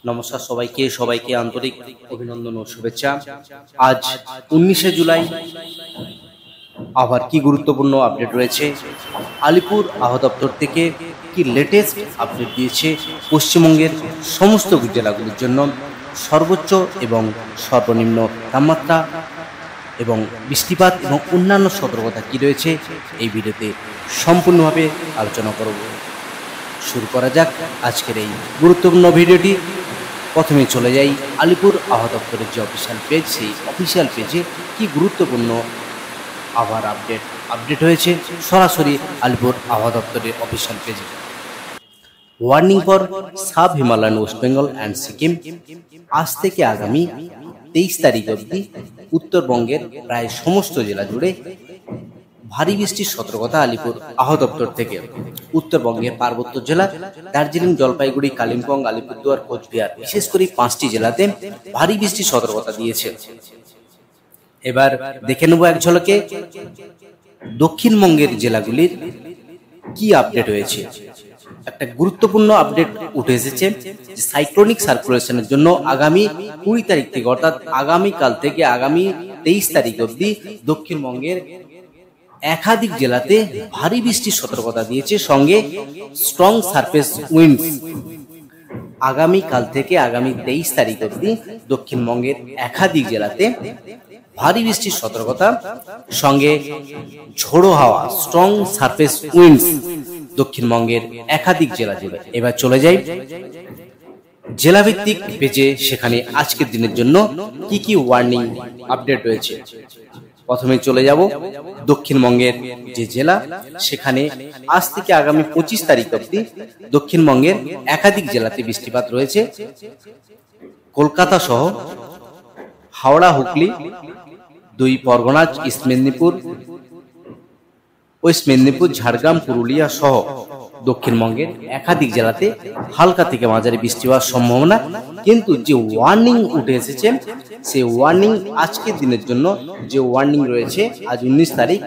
নমস্কার সবাইকে আন্তরিক অভিনন্দন ও শুভেচ্ছা। আজ 19শে জুলাই। আবার কি গুরুত্বপূর্ণ আপডেট রয়েছে, আলিপুর আবহাওয়া দপ্তর থেকে কি লেটেস্ট আপডেট দিয়েছে পশ্চিমবঙ্গের সমস্ত জেলাগুলির জন্য সর্বোচ্চ এবং সর্বনিম্ন তাপমাত্রা এবং বৃষ্টিপাত এবং অন্যান্য সতর্কতা কি রয়েছে, এই ভিডিওতে সম্পূর্ণভাবে আলোচনা করব। শুরু করা যাক আজকের এই গুরুত্বপূর্ণ ভিডিওটি। প্রথমে চলে যাই আলিপুর আবহাওয়া দপ্তরের যে অফিসিয়াল পেজ, সেই অফিসিয়াল পেজে কি গুরুত্বপূর্ণ আবহাওয়ার আপডেট হয়েছে সরাসরি আলিপুর আবহাওয়া দপ্তরের অফিসিয়াল পেজে। Warning for sub Himalayan West Bengal and Sikkim. আজ থেকে আগামী 23 তারিখ অবধি উত্তরবঙ্গের প্রায় সমস্ত জেলা জুড়ে ভারী বৃষ্টির সতর্কতা আলিপুর আবহাওয়া দপ্তর থেকে। উত্তরবঙ্গের পার্বত্য জেলা দার্জিলিং, জলপাইগুড়ি, কালিম্পং, আলিপুরদুয়ার, কোচবিহার, বিশেষ করে 5টি জেলাতে ভারী বৃষ্টির সতর্কতা দিয়েছে। এবার দেখে নেব এক ঝলকে দক্ষিণবঙ্গের জেলাগুলির কি আপডেট হয়েছে। একটা গুরুত্বপূর্ণ আপডেট উঠে এসেছে যে সাইক্লোনিক সার্কুলেশনের জন্য আগামী 20 তারিখ থেকে অর্থাৎ আগামীকাল থেকে আগামী 23 তারিখ অবধি দক্ষিণবঙ্গের একাধিক জেলাতে ভারী বৃষ্টির সতর্কতা দিয়েছে, সঙ্গে স্ট্রং সারফেস উইন্ডস। আগামীকাল থেকে আগামী 23 তারিখ অবধি দক্ষিণবঙ্গের একাধিক জেলাতে ভারী বৃষ্টির সতর্কতা, সঙ্গে ঝোড়ো হাওয়া, স্ট্রং সারফেস উইন্ডস দক্ষিণবঙ্গের একাধিক জেলা জুড়ে। এবার চলে যাই জেলাভিত্তিক পেজে, সেখানে আজকের দিনের জন্য কি কি ওয়ার্নিং আপডেট রয়েছে। প্রথমে চলে যাব দক্ষিণবঙ্গের যে জেলা, সেখানে আজ থেকে আগামী 25 তারিখ অবধি দক্ষিণবঙ্গের একাধিক জেলাতে বৃষ্টিপাত রয়েছে। কলকাতা সহ হাওড়া, হুগলি, 2 পরগনা, ইস্ট মেদিনীপুর, ওয়েস্ট মেদিনীপুর, ঝাড়গ্রাম, পুরুলিয়া সহ দক্ষিণবঙ্গের একাধিক জেলাতে হালকা থেকে মাঝারি বৃষ্টি হওয়ার সম্ভাবনা। কিন্তু যে ওয়ার্নিং উঠে এসেছে, সেই ওয়ার্নিং আজকের দিনের জন্য যে ওয়ার্নিং রয়েছে, আজ 19 তারিখ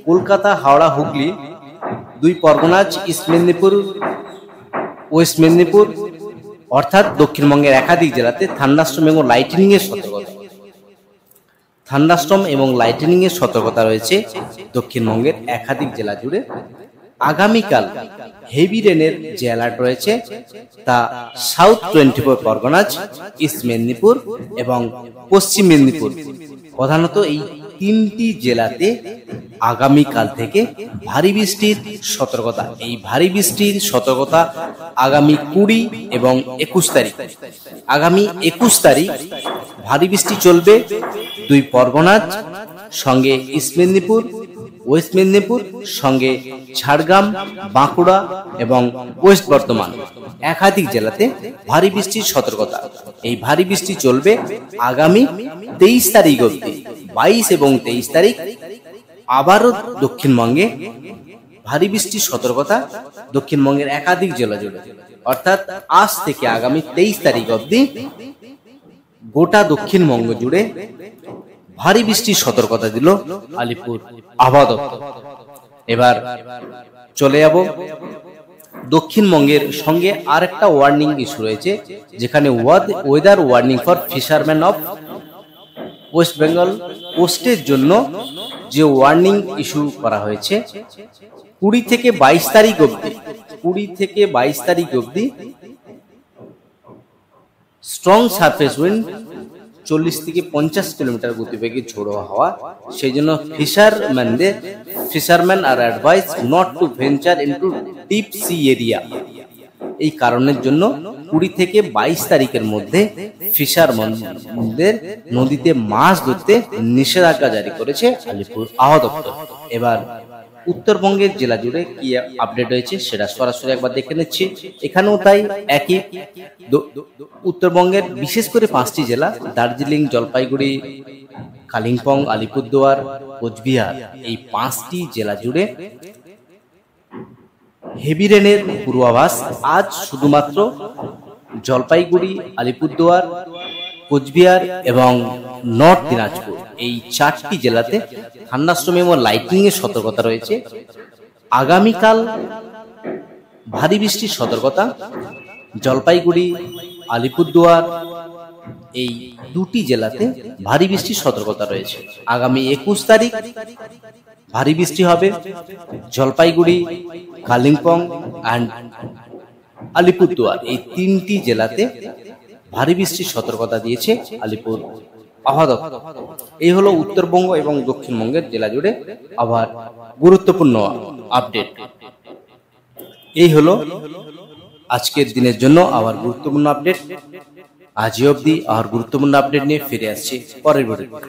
কলকাতা, হাওড়া, হুগলি, 2 পরগনা, ইস্ট মেদিনীপুর, ওয়েস্ট মেদিনীপুর অর্থাৎ দক্ষিণবঙ্গের একাধিক জেলাতে থান্ডারস্টর্ম এবং লাইটনিং এর সতর্কতা। থান্ডারস্টর্ম এবং লাইটনিং এর সতর্কতা রয়েছে দক্ষিণবঙ্গের একাধিক জেলা জুড়ে। আগামীকাল হেভি রেনের যে অ্যালার্ট রয়েছে, তা সাউথ 24 পরগনা, ইস্ট মেদিনীপুর এবং পশ্চিম মেদিনীপুর, প্রধানত এই 3টি জেলাতে আগামীকাল থেকে ভারী বৃষ্টির সতর্কতা। এই ভারী বৃষ্টির সতর্কতা আগামী 20 এবং 21 তারিখ। আগামী 21 তারিখ ভারী বৃষ্টি চলবে 2 পরগনা, সঙ্গে ইস্ট মেদিনীপুর, ওয়েস্ট মেদিনীপুর, সঙ্গে ঝাড়গ্রাম, বাঁকুড়া এবং ওয়েস্ট বর্ধমান একাধিক জেলাতে ভারী বৃষ্টির সতর্কতা। এই ভারী বৃষ্টি চলবে আগামী 23 তারিখ অবধি। 22 এবং 23 তারিখ আবারও দক্ষিণবঙ্গে ভারী বৃষ্টির সতর্কতা দক্ষিণবঙ্গের একাধিক জেলা জুড়ে। অর্থাৎ আজ থেকে আগামী 23 তারিখ অবধি গোটা দক্ষিণবঙ্গ জুড়ে ভারী বৃষ্টির সতর্কতা দিল আলিপুর আবহাওয়া দপ্তর। এবার চলে যাব দক্ষিণবঙ্গের সঙ্গে আরেকটা ওয়ার্নিং ইস্যু রয়েছে, যেখানে weather warning for fisherman of West Bengal কোস্টের জন্য যে ওয়ার্নিং ইস্যু করা হয়েছে 20 থেকে 22 তারিখ অবধি স্ট্রং সারফেস উইন্ড 40 থেকে 50 কিলোমিটার গতিবেগে ঝোড়ো হাওয়া। সেই জন্য fisherman are advise not to venture into deep sea area. এই কারণের জন্য 20 থেকে 22 তারিখের মধ্যে ফিশারম্যানদের নদীতে মাছ ধরতে নিষেধাজ্ঞা জারি করেছে আলিপুর আবহাওয়া দপ্তর। এবার উত্তরবঙ্গের জেলা জুড়ে কি আপডেট হয়েছে সেটা সরাসরি একবার দেখে নিচ্ছি। এখানেও তাই একই। উত্তরবঙ্গের বিশেষ করে 5টি জেলা দার্জিলিং, জলপাইগুড়ি, কালিম্পং, আলিপুরদুয়ার, কোচবিহার, এই 5টি জেলা জুড়ে হেভি রেনের পূর্বাভাস। আজ শুধুমাত্র জলপাইগুড়ি, আলিপুরদুয়ার, কোচবিহার এবং নর্থ দিনাজপুর এই 4টি জেলাতে থান্ডারস্টর্ম এবং লাইটনিং এর সতর্কতা রয়েছে। আগামীকাল ভারী বৃষ্টির সতর্কতা জলপাইগুড়ি, আলিপুরদুয়ার এই দুটি জেলাতে ভারী বৃষ্টির সতর্কতা রয়েছে। আগামী 21 তারিখ ভারী বৃষ্টি হবে জলপাইগুড়ি, কালিম্পং অ্যান্ড আলিপুরদুয়ার এই তিনটি জেলাতে ভারী বৃষ্টির সতর্কতা দিয়েছে আলিপুর আবহাওয়া দপ্তর। এই হলো উত্তরবঙ্গ এবং দক্ষিণবঙ্গের জেলা জুড়ে আবহাওয়ার গুরুত্বপূর্ণ আপডেট। এই হলো আজকের দিনের জন্য আবার গুরুত্বপূর্ণ আপডেট। আজই অবধি আর গুরুত্বপূর্ণ আপডেট নিয়ে ফিরে আসছি পরের ভিডিওতে।